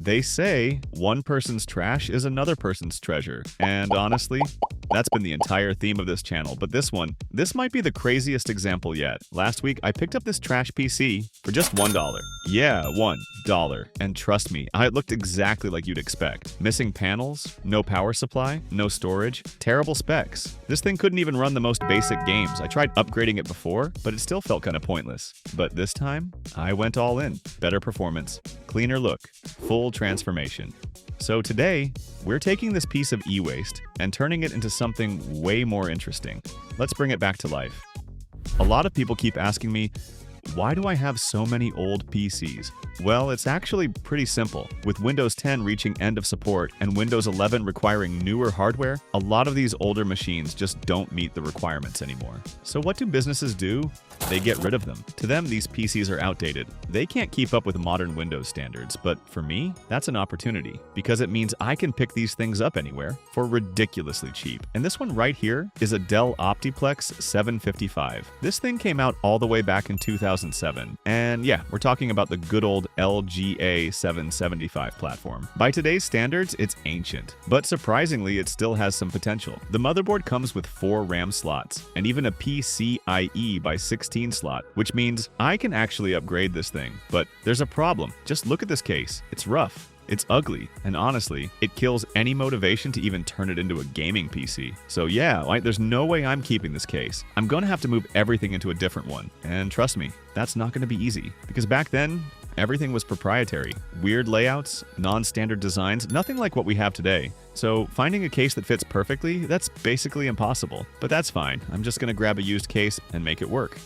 They say one person's trash is another person's treasure. And honestly, that's been the entire theme of this channel, but this might be the craziest example yet. Last week, I picked up this trash PC for just $1. Yeah, $1. And trust me, it looked exactly like you'd expect. Missing panels, no power supply, no storage, terrible specs. This thing couldn't even run the most basic games. I tried upgrading it before, but it still felt kind of pointless. But this time, I went all in. Better performance, cleaner look, full transformation. So today, we're taking this piece of e-waste and turning it into something way more interesting. Let's bring it back to life. A lot of people keep asking me, why do I have so many old PCs? Well, it's actually pretty simple. With Windows 10 reaching end of support and Windows 11 requiring newer hardware, a lot of these older machines just don't meet the requirements anymore. So what do businesses do? They get rid of them. To them, these PCs are outdated. They can't keep up with modern Windows standards, but for me, that's an opportunity because it means I can pick these things up anywhere for ridiculously cheap. And this one right here is a DELL Optiplex 755. This thing came out all the way back in 2007. And yeah, we're talking about the good old LGA 775 platform. By today's standards, it's ancient, but surprisingly, it still has some potential. The motherboard comes with 4 RAM slots and even a PCIe by 16 slot, which means I can actually upgrade this thing. But there's a problem. Just look at this case. It's rough. It's ugly, and honestly, it kills any motivation to even turn it into a gaming PC. So yeah, there's no way I'm keeping this case. I'm gonna have to move everything into a different one. And trust me, that's not gonna be easy. Because back then, everything was proprietary. Weird layouts, non-standard designs, nothing like what we have today. So finding a case that fits perfectly, that's basically impossible. But that's fine. I'm just gonna grab a used case and make it work.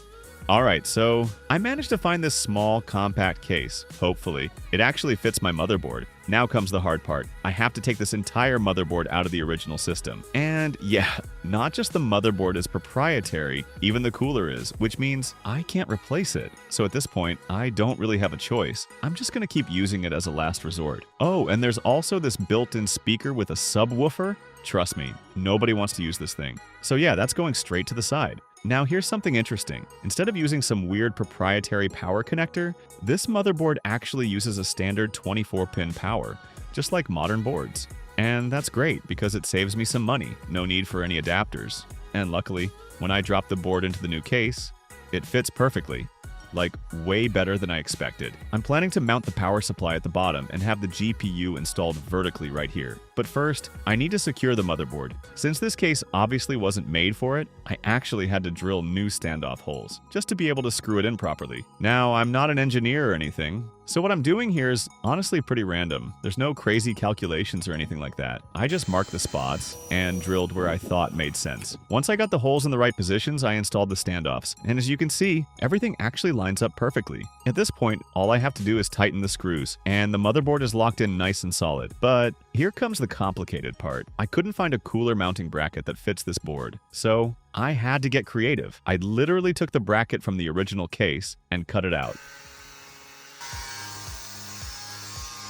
Alright, so I managed to find this small, compact case, hopefully. It actually fits my motherboard. Now comes the hard part. I have to take this entire motherboard out of the original system. And yeah, not just the motherboard is proprietary, even the cooler is, which means I can't replace it. So at this point, I don't really have a choice. I'm just gonna keep using it as a last resort. Oh, and there's also this built-in speaker with a subwoofer. Trust me, nobody wants to use this thing. So yeah, that's going straight to the side. Now here's something interesting. Instead of using some weird proprietary power connector, this motherboard actually uses a standard 24-pin power, just like modern boards. And that's great because it saves me some money, no need for any adapters. And luckily, when I drop the board into the new case, it fits perfectly. Like, way better than I expected. I'm planning to mount the power supply at the bottom and have the GPU installed vertically right here. But first, I need to secure the motherboard. Since this case obviously wasn't made for it, I actually had to drill new standoff holes, just to be able to screw it in properly. Now, I'm not an engineer or anything, so what I'm doing here is honestly pretty random. There's no crazy calculations or anything like that. I just marked the spots and drilled where I thought made sense. Once I got the holes in the right positions, I installed the standoffs. And as you can see, everything actually lines up perfectly. At this point, all I have to do is tighten the screws, and the motherboard is locked in nice and solid. But here comes the complicated part. I couldn't find a cooler mounting bracket that fits this board, so I had to get creative. I literally took the bracket from the original case and cut it out.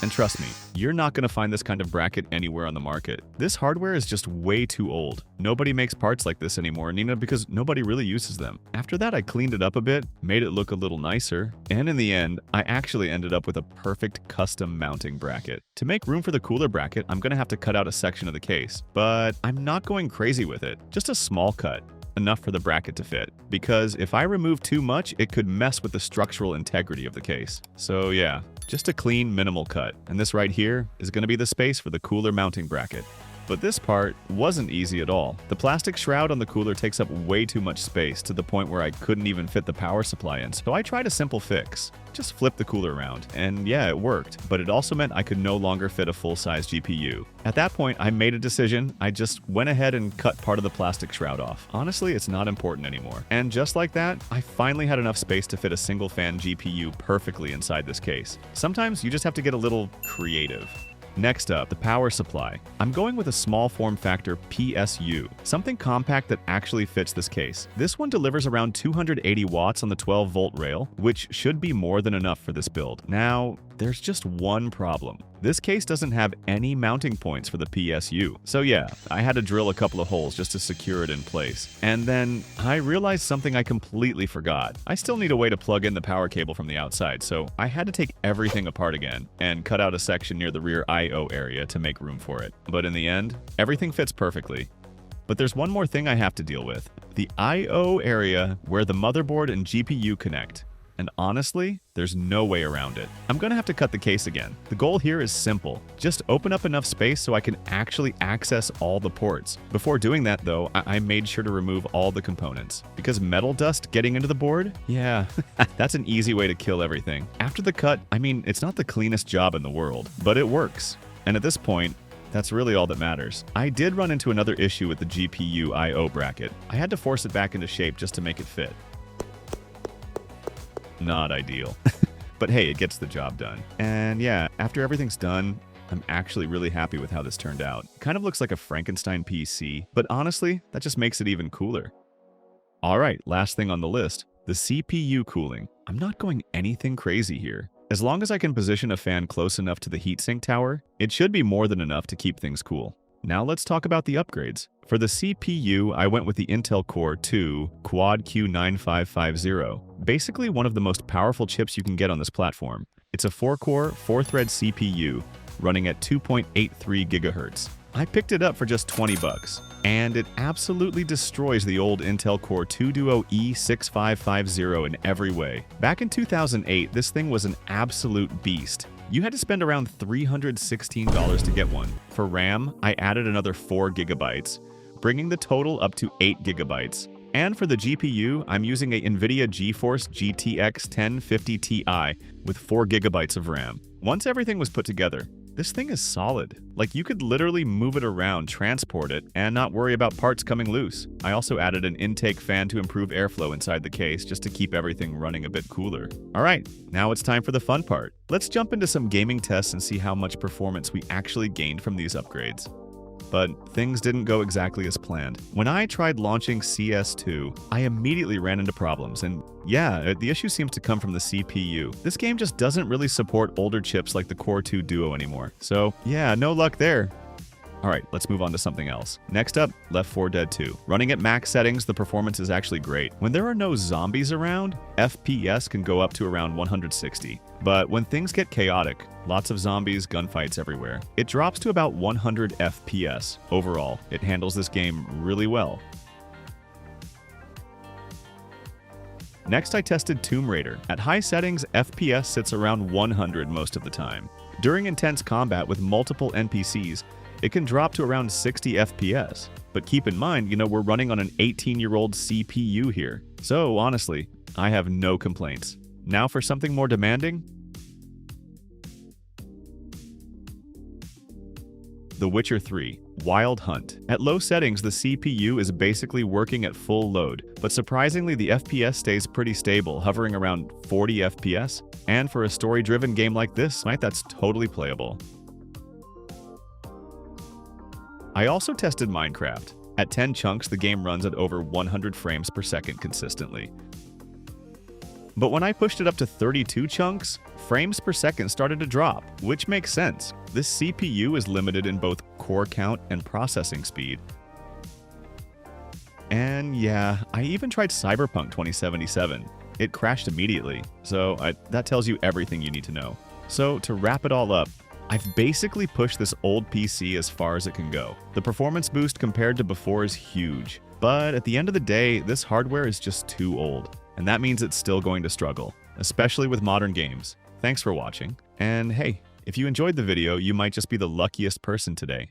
And trust me, you're not going to find this kind of bracket anywhere on the market. This hardware is just way too old. Nobody makes parts like this anymore, Nina, because nobody really uses them. After that, I cleaned it up a bit, made it look a little nicer, and in the end, I actually ended up with a perfect custom mounting bracket. To make room for the cooler bracket, I'm going to have to cut out a section of the case, but I'm not going crazy with it. Just a small cut. Enough for the bracket to fit, because if I remove too much, it could mess with the structural integrity of the case. So yeah, just a clean, minimal cut. And this right here is going to be the space for the cooler mounting bracket. But this part wasn't easy at all. The plastic shroud on the cooler takes up way too much space to the point where I couldn't even fit the power supply in, so I tried a simple fix. Just flip the cooler around, and yeah, it worked, but it also meant I could no longer fit a full-size GPU. At that point, I made a decision. I just went ahead and cut part of the plastic shroud off. Honestly, it's not important anymore. And just like that, I finally had enough space to fit a single-fan GPU perfectly inside this case. Sometimes you just have to get a little creative. Next up, the power supply. I'm going with a small form factor PSU, something compact that actually fits this case. This one delivers around 280 watts on the 12-volt rail, which should be more than enough for this build. Now, there's just one problem. This case doesn't have any mounting points for the PSU. So yeah, I had to drill a couple of holes just to secure it in place. And then I realized something I completely forgot. I still need a way to plug in the power cable from the outside, so I had to take everything apart again and cut out a section near the rear I/O area to make room for it. But in the end, everything fits perfectly. But there's one more thing I have to deal with. The I/O area where the motherboard and GPU connect. And honestly, there's no way around it. I'm gonna have to cut the case again. The goal here is simple. Just open up enough space so I can actually access all the ports. Before doing that though, I made sure to remove all the components. Because metal dust getting into the board? Yeah, that's an easy way to kill everything. After the cut, I mean, it's not the cleanest job in the world, but it works. And at this point, that's really all that matters. I did run into another issue with the GPU I/O bracket. I had to force it back into shape just to make it fit. Not ideal. But hey, it gets the job done. And yeah, after everything's done, I'm actually really happy with how this turned out. It kind of looks like a Frankenstein PC, but honestly, that just makes it even cooler. Alright, last thing on the list, the CPU cooling. I'm not going anything crazy here. As long as I can position a fan close enough to the heatsink tower, it should be more than enough to keep things cool. Now let's talk about the upgrades. For the CPU, I went with the Intel Core 2 Quad Q9550, basically one of the most powerful chips you can get on this platform. It's a 4-core, 4-thread CPU running at 2.83 GHz. I picked it up for just 20 bucks, and it absolutely destroys the old Intel Core 2 Duo E6550 in every way. Back in 2008, this thing was an absolute beast. You had to spend around $316 to get one. For RAM, I added another 4 GB, bringing the total up to 8 GB. And for the GPU, I'm using a NVIDIA GeForce GTX 1050 Ti with 4 GB of RAM. Once everything was put together, this thing is solid. Like, you could literally move it around, transport it, and not worry about parts coming loose. I also added an intake fan to improve airflow inside the case just to keep everything running a bit cooler. Alright, now it's time for the fun part. Let's jump into some gaming tests and see how much performance we actually gained from these upgrades. But things didn't go exactly as planned. When I tried launching CS2, I immediately ran into problems, and yeah, the issue seems to come from the CPU. This game just doesn't really support older chips like the Core 2 Duo anymore. So yeah, no luck there. Alright, let's move on to something else. Next up, Left 4 Dead 2. Running at max settings, the performance is actually great. When there are no zombies around, FPS can go up to around 160. But when things get chaotic, lots of zombies, gunfights everywhere, it drops to about 100 FPS. Overall, it handles this game really well. Next, I tested Tomb Raider. At high settings, FPS sits around 100 most of the time. During intense combat with multiple NPCs, it can drop to around 60 FPS. But keep in mind, we're running on an 18-year-old CPU here. So honestly, I have no complaints. Now for something more demanding? The Witcher 3 Wild Hunt. At low settings, the CPU is basically working at full load, but surprisingly the FPS stays pretty stable, hovering around 40 FPS. And for a story-driven game like this, that's totally playable. I also tested Minecraft. At 10 chunks, the game runs at over 100 frames per second consistently. But when I pushed it up to 32 chunks, frames per second started to drop, which makes sense. This CPU is limited in both core count and processing speed. And yeah, I even tried Cyberpunk 2077. It crashed immediately, so that tells you everything you need to know. So to wrap it all up, I've basically pushed this old PC as far as it can go. The performance boost compared to before is huge, but at the end of the day, this hardware is just too old, and that means it's still going to struggle, especially with modern games. Thanks for watching, and hey, if you enjoyed the video, you might just be the luckiest person today.